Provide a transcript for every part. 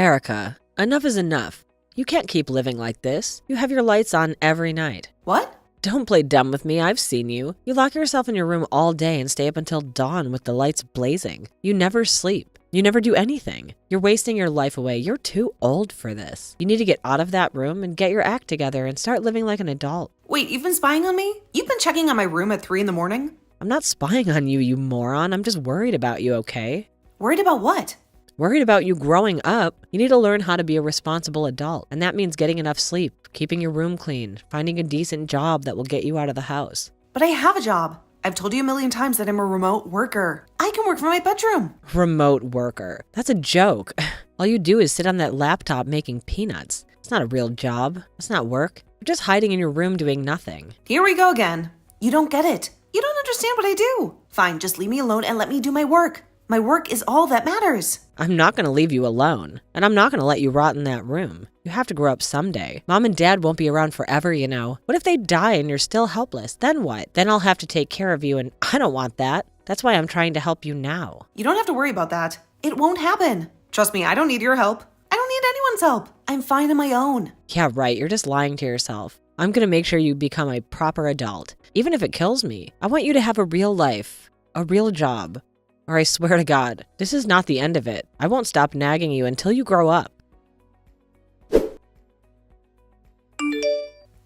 Erica, enough is enough. You can't keep living like this. You have your lights on every night. What? Don't play dumb with me, I've seen you. You lock yourself in your room all day and stay up until dawn with the lights blazing. You never sleep. You never do anything. You're wasting your life away. You're too old for this. You need to get out of that room and get your act together and start living like an adult. Wait, you've been spying on me? You've been checking on my room at 3 in the morning? I'm not spying on you, you moron. I'm just worried about you, okay? Worried about what? Worried about you growing up. You need to learn how to be a responsible adult. And that means getting enough sleep, keeping your room clean, finding a decent job that will get you out of the house. But I have a job. I've told you a million times that I'm a remote worker. I can work from my bedroom. Remote worker. That's a joke. All you do is sit on that laptop making peanuts. It's not a real job. It's not work. You're just hiding in your room doing nothing. Here we go again. You don't get it. You don't understand what I do. Fine, just leave me alone and let me do my work. My work is all that matters. I'm not going to leave you alone, and I'm not going to let you rot in that room. You have to grow up someday. Mom and Dad won't be around forever, you know. What if they die and you're still helpless? Then what? Then I'll have to take care of you, and I don't want that. That's why I'm trying to help you now. You don't have to worry about that. It won't happen. Trust me, I don't need your help. I don't need anyone's help. I'm fine on my own. Yeah, right. You're just lying to yourself. I'm going to make sure you become a proper adult. Even if it kills me, I want you to have a real life, a real job. Or I swear to God, this is not the end of it. I won't stop nagging you until you grow up.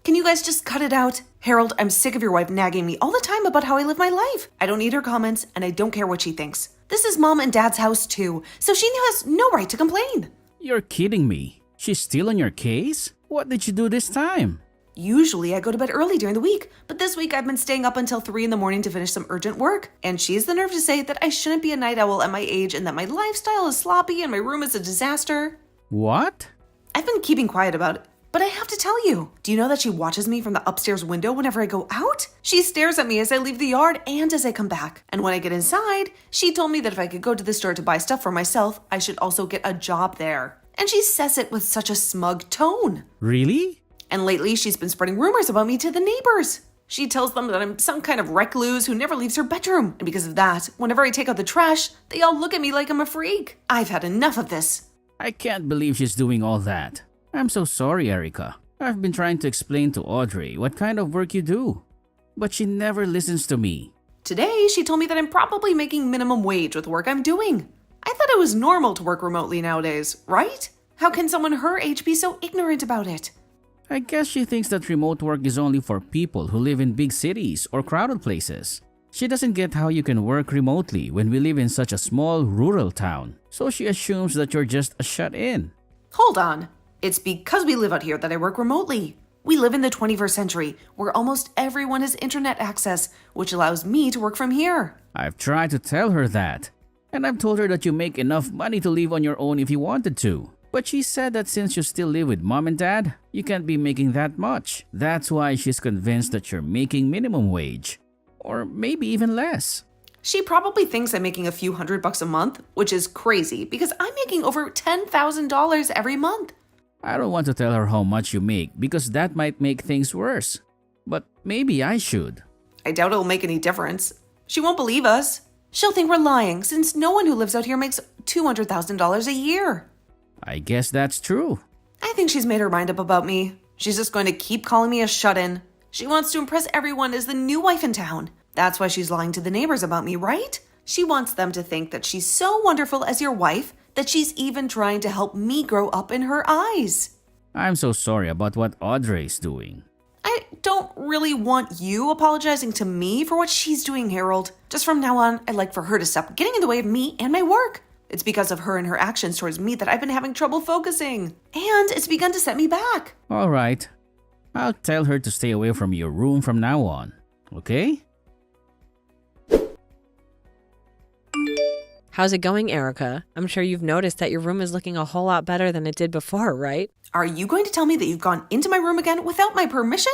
Can you guys just cut it out? Harold, I'm sick of your wife nagging me all the time about how I live my life. I don't need her comments, and I don't care what she thinks. This is Mom and Dad's house too, so she has no right to complain. You're kidding me. She's still on your case? What did you do this time? Usually I go to bed early during the week, but this week I've been staying up until 3 in the morning to finish some urgent work. And she has the nerve to say that I shouldn't be a night owl at my age and that my lifestyle is sloppy and my room is a disaster. What? I've been keeping quiet about it, but I have to tell you. Do you know that she watches me from the upstairs window whenever I go out? She stares at me as I leave the yard and as I come back. And when I get inside, she told me that if I could go to the store to buy stuff for myself, I should also get a job there. And she says it with such a smug tone. Really? And lately, she's been spreading rumors about me to the neighbors. She tells them that I'm some kind of recluse who never leaves her bedroom. And because of that, whenever I take out the trash, they all look at me like I'm a freak. I've had enough of this. I can't believe she's doing all that. I'm so sorry, Erica. I've been trying to explain to Audrey what kind of work you do, but she never listens to me. Today, she told me that I'm probably making minimum wage with the work I'm doing. I thought it was normal to work remotely nowadays, right? How can someone her age be so ignorant about it? I guess she thinks that remote work is only for people who live in big cities or crowded places. She doesn't get how you can work remotely when we live in such a small rural town, so she assumes that you're just a shut-in. Hold on. It's because we live out here that I work remotely. We live in the 21st century, where almost everyone has internet access, which allows me to work from here. I've tried to tell her that, and I've told her that you make enough money to live on your own if you wanted to. But she said that since you still live with Mom and Dad, you can't be making that much. That's why she's convinced that you're making minimum wage. Or maybe even less. She probably thinks I'm making a few $100 a month, which is crazy because I'm making over $10,000 every month. I don't want to tell her how much you make because that might make things worse. But maybe I should. I doubt it'll make any difference. She won't believe us. She'll think we're lying since no one who lives out here makes $200,000 a year. I guess that's true. I think she's made her mind up about me. She's just going to keep calling me a shut-in. She wants to impress everyone as the new wife in town. That's why she's lying to the neighbors about me, right? She wants them to think that she's so wonderful as your wife that she's even trying to help me grow up in her eyes. I'm so sorry about what Audrey's doing. I don't really want you apologizing to me for what she's doing, Harold. Just from now on, I'd like for her to stop getting in the way of me and my work. It's because of her and her actions towards me that I've been having trouble focusing. And it's begun to set me back. All right. I'll tell her to stay away from your room from now on. Okay? How's it going, Erica? I'm sure you've noticed that your room is looking a whole lot better than it did before, right? Are you going to tell me that you've gone into my room again without my permission?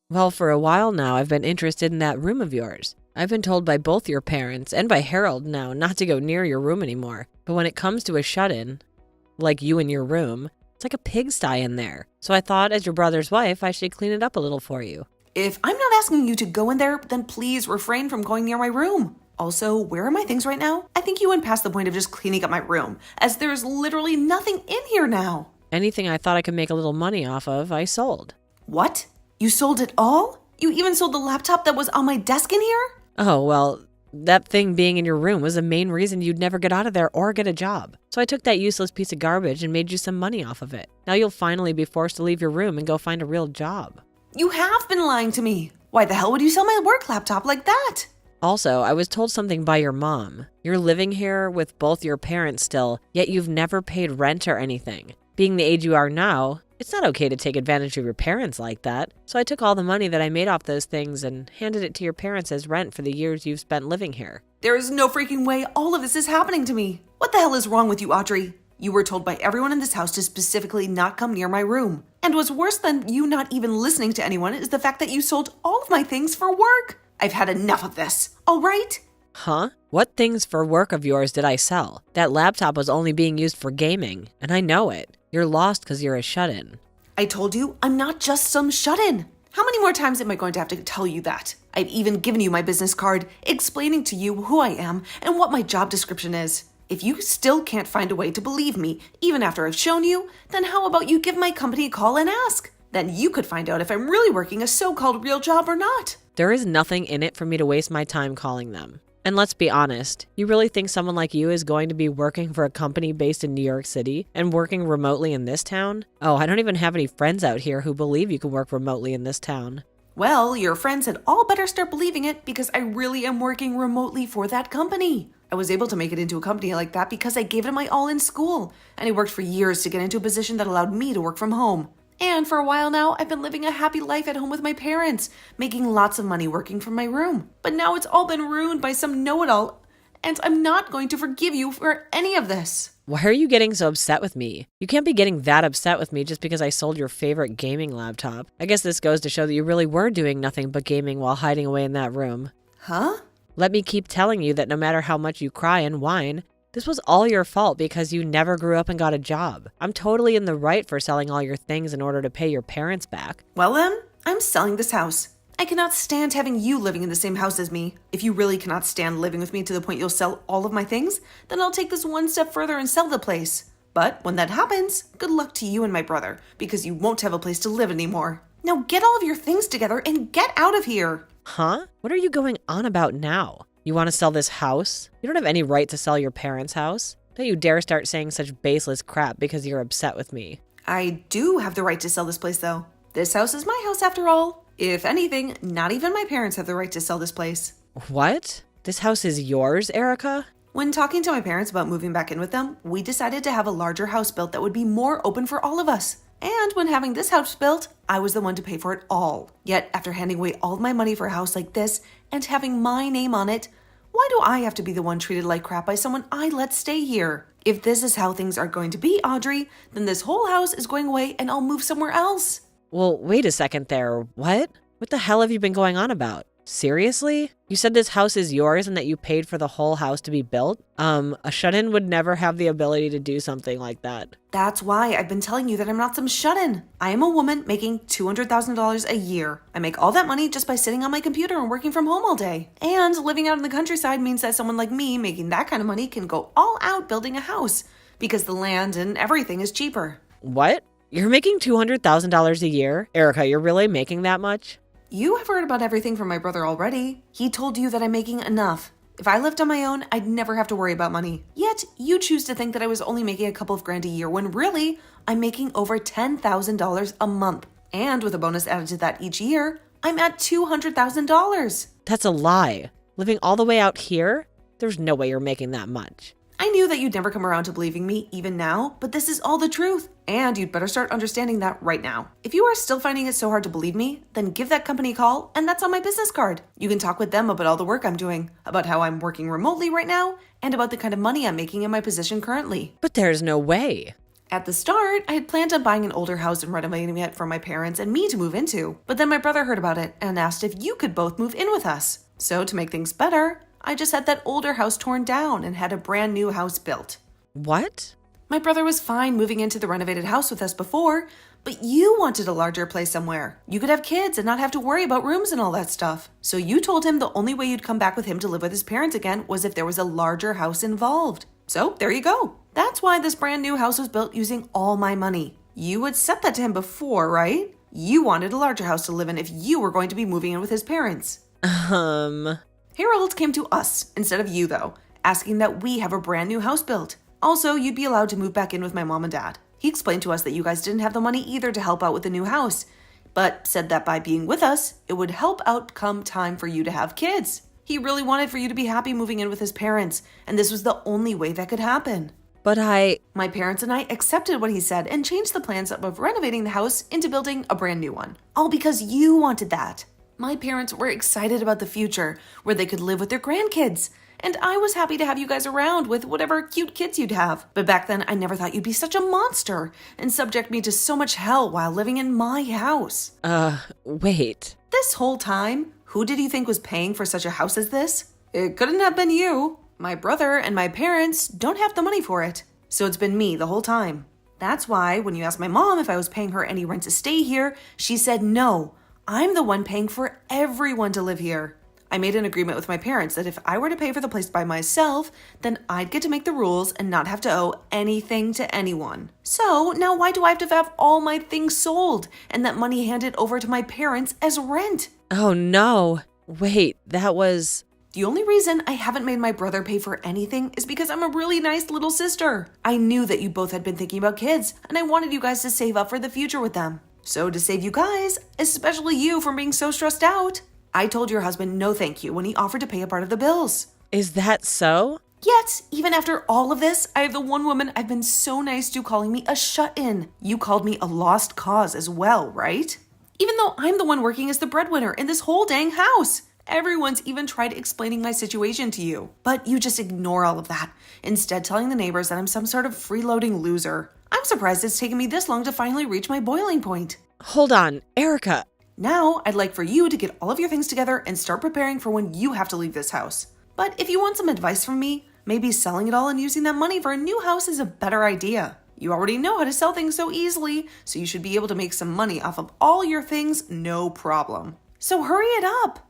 Well, for a while now, I've been interested in that room of yours. I've been told by both your parents and by Harold now not to go near your room anymore. But when it comes to a shut-in, like you in your room, it's like a pigsty in there. So I thought as your brother's wife, I should clean it up a little for you. If I'm not asking you to go in there, then please refrain from going near my room. Also, where are my things right now? I think you went past the point of just cleaning up my room, as there's literally nothing in here now. Anything I thought I could make a little money off of, I sold. What? You sold it all? You even sold the laptop that was on my desk in here? Oh, well, that thing being in your room was the main reason you'd never get out of there or get a job. So I took that useless piece of garbage and made you some money off of it. Now you'll finally be forced to leave your room and go find a real job. You have been lying to me. Why the hell would you sell my work laptop like that? Also, I was told something by your mom. You're living here with both your parents still, yet you've never paid rent or anything. Being the age you are now, it's not okay to take advantage of your parents like that. So I took all the money that I made off those things and handed it to your parents as rent for the years you've spent living here. There is no freaking way all of this is happening to me. What the hell is wrong with you, Audrey? You were told by everyone in this house to specifically not come near my room. And what's worse than you not even listening to anyone is the fact that you sold all of my things for work. I've had enough of this, all right? Huh? What things for work of yours did I sell? That laptop was only being used for gaming, and I know it. You're lost because you're a shut-in. I told you I'm not just some shut-in. How many more times am I going to have to tell you that? I've even given you my business card, explaining to you who I am and what my job description is. If you still can't find a way to believe me, even after I've shown you, then how about you give my company a call and ask? Then you could find out if I'm really working a so-called real job or not. There is nothing in it for me to waste my time calling them. And let's be honest, you really think someone like you is going to be working for a company based in New York City and working remotely in this town? Oh, I don't even have any friends out here who believe you can work remotely in this town. Well, your friends had all better start believing it because I really am working remotely for that company. I was able to make it into a company like that because I gave it my all in school, and I worked for years to get into a position that allowed me to work from home. And for a while now, I've been living a happy life at home with my parents, making lots of money working from my room. But now it's all been ruined by some know-it-all, and I'm not going to forgive you for any of this. Why are you getting so upset with me? You can't be getting that upset with me just because I sold your favorite gaming laptop. I guess this goes to show that you really were doing nothing but gaming while hiding away in that room. Huh? Let me keep telling you that no matter how much you cry and whine, this was all your fault because you never grew up and got a job. I'm totally in the right for selling all your things in order to pay your parents back. Well then, I'm selling this house. I cannot stand having you living in the same house as me. If you really cannot stand living with me to the point you'll sell all of my things, then I'll take this one step further and sell the place. But when that happens, good luck to you and my brother, because you won't have a place to live anymore. Now get all of your things together and get out of here. Huh? What are you going on about now? You want to sell this house? You don't have any right to sell your parents' house. Don't you dare start saying such baseless crap because you're upset with me. I do have the right to sell this place, though. This house is my house after all. If anything, not even my parents have the right to sell this place. What? This house is yours, Erica? When talking to my parents about moving back in with them, we decided to have a larger house built that would be more open for all of us. And when having this house built, I was the one to pay for it all. Yet, after handing away all of my money for a house like this and having my name on it, why do I have to be the one treated like crap by someone I let stay here? If this is how things are going to be, Audrey, then this whole house is going away and I'll move somewhere else. Well, wait a second there. What? What the hell have you been going on about? Seriously? You said this house is yours and that you paid for the whole house to be built? A shut-in would never have the ability to do something like that. That's why I've been telling you that I'm not some shut-in. I am a woman making $200,000 a year. I make all that money just by sitting on my computer and working from home all day. And living out in the countryside means that someone like me making that kind of money can go all out building a house because the land and everything is cheaper. What? You're making $200,000 a year? Erica, you're really making that much? You have heard about everything from my brother already. He told you that I'm making enough. If I lived on my own, I'd never have to worry about money. Yet, you choose to think that I was only making a couple of grand a year when really, I'm making over $10,000 a month. And with a bonus added to that each year, I'm at $200,000. That's a lie. Living all the way out here? There's no way you're making that much. I knew that you'd never come around to believing me, even now, but this is all the truth. And you'd better start understanding that right now. If you are still finding it so hard to believe me, then give that company a call, and that's on my business card. You can talk with them about all the work I'm doing, about how I'm working remotely right now, and about the kind of money I'm making in my position currently. But there's no way. At the start, I had planned on buying an older house and renovating it for my parents and me to move into. But then my brother heard about it and asked if you could both move in with us. So to make things better, I just had that older house torn down and had a brand new house built. What? My brother was fine moving into the renovated house with us before, but you wanted a larger place somewhere. You could have kids and not have to worry about rooms and all that stuff. So you told him the only way you'd come back with him to live with his parents again was if there was a larger house involved. So there you go. That's why this brand new house was built using all my money. You had said that to him before, right? You wanted a larger house to live in if you were going to be moving in with his parents. Harold came to us instead of you, though, asking that we have a brand new house built. Also, you'd be allowed to move back in with my mom and dad. He explained to us that you guys didn't have the money either to help out with the new house, but said that by being with us, it would help out come time for you to have kids. He really wanted for you to be happy moving in with his parents, and this was the only way that could happen. But My parents and I accepted what he said and changed the plans of renovating the house into building a brand new one. All because you wanted that. My parents were excited about the future, where they could live with their grandkids. And I was happy to have you guys around with whatever cute kids you'd have. But back then, I never thought you'd be such a monster and subject me to so much hell while living in my house. Wait. This whole time, who did you think was paying for such a house as this? It couldn't have been you. My brother and my parents don't have the money for it. So it's been me the whole time. That's why when you asked my mom if I was paying her any rent to stay here, she said no. I'm the one paying for everyone to live here. I made an agreement with my parents that if I were to pay for the place by myself, then I'd get to make the rules and not have to owe anything to anyone. So now why do I have to have all my things sold and that money handed over to my parents as rent? Oh no. Wait, that was... The only reason I haven't made my brother pay for anything is because I'm a really nice little sister. I knew that you both had been thinking about kids, and I wanted you guys to save up for the future with them. So to save you guys, especially you from being so stressed out, I told your husband no thank you when he offered to pay a part of the bills. Is that so? Yet, even after all of this, I have the one woman I've been so nice to calling me a shut-in. You called me a lost cause as well, right? Even though I'm the one working as the breadwinner in this whole dang house. Everyone's even tried explaining my situation to you. But you just ignore all of that, instead telling the neighbors that I'm some sort of freeloading loser. I'm surprised it's taken me this long to finally reach my boiling point. Hold on, Erica. Now, I'd like for you to get all of your things together and start preparing for when you have to leave this house. But if you want some advice from me, maybe selling it all and using that money for a new house is a better idea. You already know how to sell things so easily, so you should be able to make some money off of all your things, no problem. So hurry it up!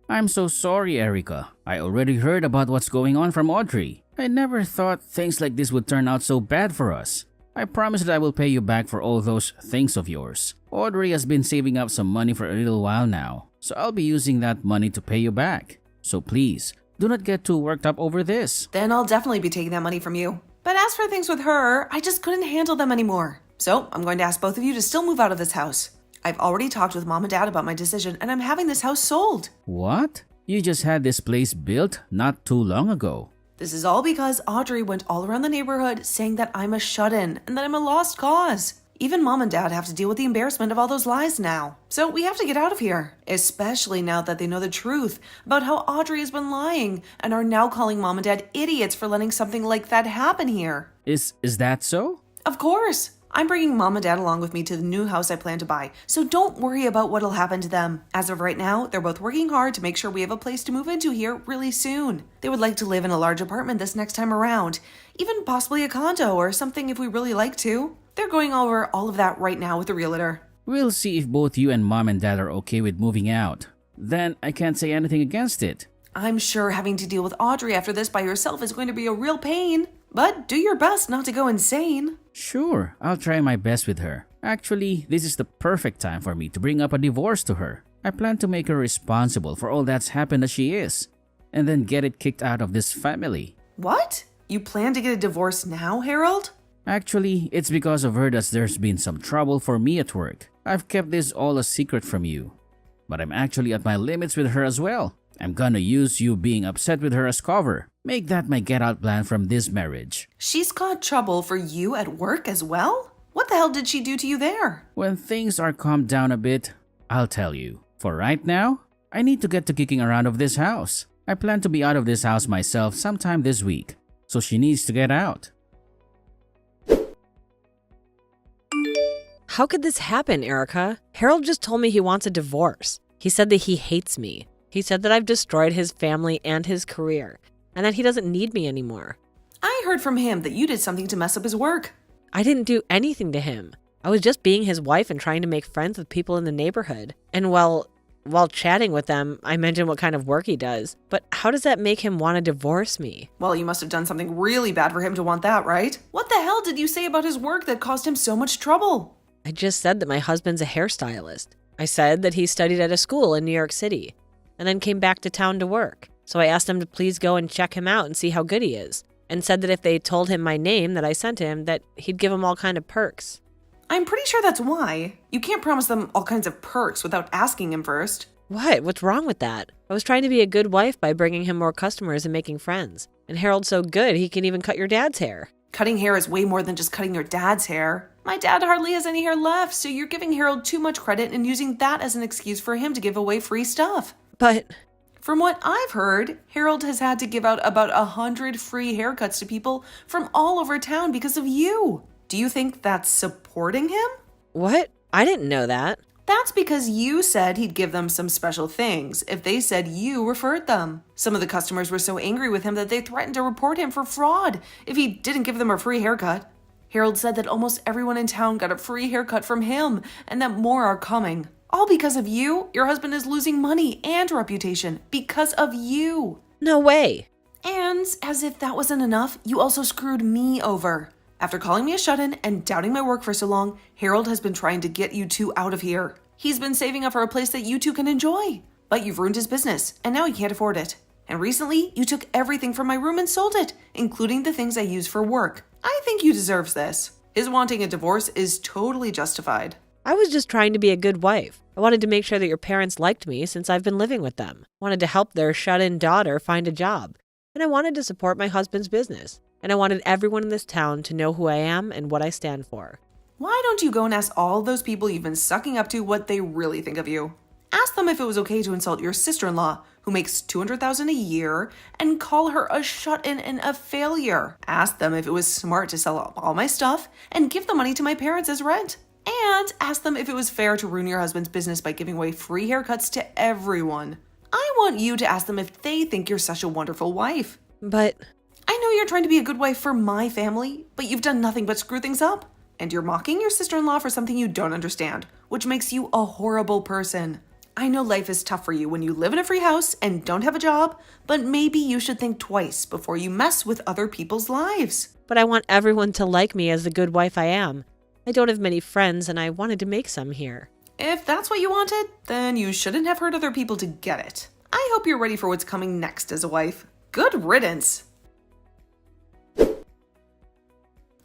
I'm so sorry, Erica. I already heard about what's going on from Audrey. I never thought things like this would turn out so bad for us. I promise that I will pay you back for all those things of yours. Audrey has been saving up some money for a little while now, so I'll be using that money to pay you back. So please, do not get too worked up over this. Then I'll definitely be taking that money from you. But as for things with her, I just couldn't handle them anymore. So I'm going to ask both of you to still move out of this house. I've already talked with mom and dad about my decision, and I'm having this house sold. What? You just had this place built not too long ago. This is all because Audrey went all around the neighborhood saying that I'm a shut-in and that I'm a lost cause. Even mom and dad have to deal with the embarrassment of all those lies now. So we have to get out of here, especially now that they know the truth about how Audrey has been lying and are now calling mom and dad idiots for letting something like that happen here. Is that so? Of course. I'm bringing mom and dad along with me to the new house I plan to buy, so don't worry about what'll happen to them. As of right now, they're both working hard to make sure we have a place to move into here really soon. They would like to live in a large apartment this next time around, even possibly a condo or something if we really like to. They're going over all of that right now with the realtor. We'll see if both you and mom and dad are okay with moving out. Then I can't say anything against it. I'm sure having to deal with Audrey after this by yourself is going to be a real pain. But do your best not to go insane. Sure, I'll try my best with her. Actually, this is the perfect time for me to bring up a divorce to her. I plan to make her responsible for all that's happened as she is, and then get it kicked out of this family. What? You plan to get a divorce now, Harold? Actually, it's because of her that there's been some trouble for me at work. I've kept this all a secret from you. But I'm actually at my limits with her as well. I'm gonna use you being upset with her as cover. Make that my get out plan from this marriage. She's got trouble for you at work as well? What the hell did she do to you there? When things are calmed down a bit, I'll tell you. For right now, I need to get to kicking around of this house. I plan to be out of this house myself sometime this week, so she needs to get out. How could this happen, Erica? Harold just told me he wants a divorce. He said that he hates me. He said that I've destroyed his family and his career. and that he doesn't need me anymore. I heard from him that you did something to mess up his work. I didn't do anything to him. I was just being his wife and trying to make friends with people in the neighborhood. And while chatting with them, I mentioned what kind of work he does. But how does that make him want to divorce me? Well, you must have done something really bad for him to want that, right? What the hell did you say about his work that caused him so much trouble? I just said that my husband's a hairstylist. I said that he studied at a school in New York City and then came back to town to work. So I asked him to please go and check him out and see how good he is, and said that if they told him my name that I sent him, that he'd give him all kind of perks. I'm pretty sure that's why. You can't promise them all kinds of perks without asking him first. What? What's wrong with that? I was trying to be a good wife by bringing him more customers and making friends. And Harold's so good, he can even cut your dad's hair. Cutting hair is way more than just cutting your dad's hair. My dad hardly has any hair left, so you're giving Harold too much credit and using that as an excuse for him to give away free stuff. But from what I've heard, Harold has had to give out about 100 free haircuts to people from all over town because of you. Do you think that's supporting him? what? I didn't know that. That's because you said he'd give them some special things if they said you referred them. Some of the customers were so angry with him that they threatened to report him for fraud if he didn't give them a free haircut. Harold said that almost everyone in town got a free haircut from him and that more are coming. All because of you. Your husband is losing money and reputation because of you. No way. And as if that wasn't enough, you also screwed me over. After calling me a shut-in and doubting my work for so long, Harold has been trying to get you two out of here. He's been saving up for a place that you two can enjoy. But you've ruined his business, and now he can't afford it. And recently, you took everything from my room and sold it, including the things I use for work. I think you deserve this. His wanting a divorce is totally justified. I was just trying to be a good wife. I wanted to make sure that your parents liked me since I've been living with them. Wanted to help their shut-in daughter find a job. And I wanted to support my husband's business. And I wanted everyone in this town to know who I am and what I stand for. Why don't you go and ask all those people you've been sucking up to what they really think of you? Ask them if it was okay to insult your sister-in-law, who makes $200,000 a year, and call her a shut-in and a failure. Ask them if it was smart to sell all my stuff and give the money to my parents as rent. And ask them if it was fair to ruin your husband's business by giving away free haircuts to everyone. I want you to ask them if they think you're such a wonderful wife. But I know you're trying to be a good wife for my family, but you've done nothing but screw things up. And you're mocking your sister-in-law for something you don't understand, which makes you a horrible person. I know life is tough for you when you live in a free house and don't have a job, but maybe you should think twice before you mess with other people's lives. I want everyone to like me as the good wife I am. I don't have many friends, and I wanted to make some here. If that's what you wanted, then you shouldn't have hurt other people to get it. I hope you're ready for what's coming next as a wife. Good riddance.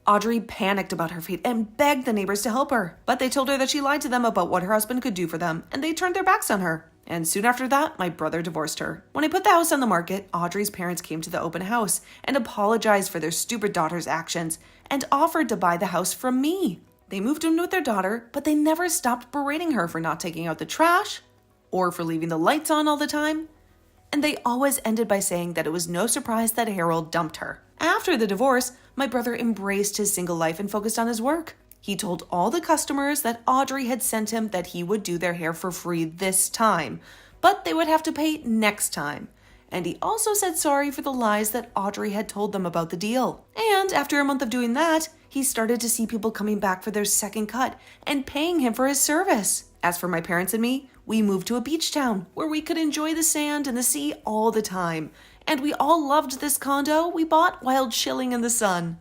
Audrey panicked about her fate and begged the neighbors to help her, but they told her that she lied to them about what her husband could do for them, and they turned their backs on her. And soon after that, my brother divorced her. When I put the house on the market, Audrey's parents came to the open house and apologized for their stupid daughter's actions and offered to buy the house from me. They moved in with their daughter, but they never stopped berating her for not taking out the trash or for leaving the lights on all the time. And they always ended by saying that it was no surprise that Harold dumped her. After the divorce, my brother embraced his single life and focused on his work. He told all the customers that Audrey had sent him that he would do their hair for free this time, but they would have to pay next time. And he also said sorry for the lies that Audrey had told them about the deal. And after a month of doing that, he started to see people coming back for their second cut and paying him for his service. As for my parents and me, we moved to a beach town where we could enjoy the sand and the sea all the time. And we all loved this condo we bought while chilling in the sun.